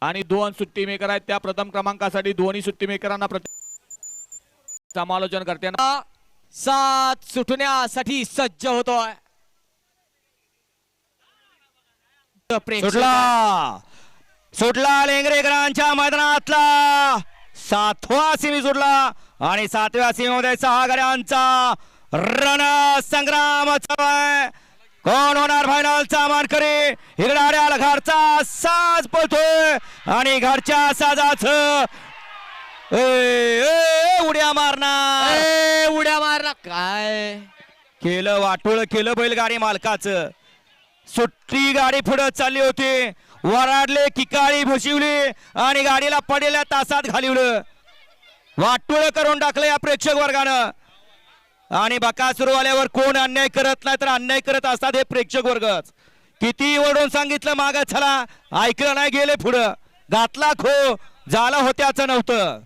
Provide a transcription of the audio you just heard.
आणि 2 सुट्टी मेकर आहेत त्या प्रथम क्रमांकासाठी दोन्ही सुट्टी मेकरांना समालोचन करताना 7 सुटण्यासाठी सज्ज होतोय. सुटला लेंगरेकरांच्या मैदानातला 7वा सेमी सुटला आणि 7व्या सेमीमध्ये 6 गाड्यांचा रण संग्राम चालू आहे. कोण होणार फायनलचा मानकरी? इकडे आड्याला घरचा साज पळतोय आणि घरच्या साजाच उड्या मारणार उड्या मारला. काय केलं वाटोळ केलं बैलगाडी मालकाचं. सुट्टी गाडी पुढे चालली होती, वराडले किकाळी भुशिवली आणि गाडीला पडलेल्या तासात घालवलं. वाटोळ करून टाकलं या प्रेक्षक वर्गानं. आणि बकासूर आल्यावर कोण अन्याय करत नाही तर अन्याय करत असतात हे प्रेक्षक वर्गच. किती ओरडून सांगितलं माग चला, ऐकलं नाही, गेले पुढं. घातला खो, झालं होत्याचं नव्हतं.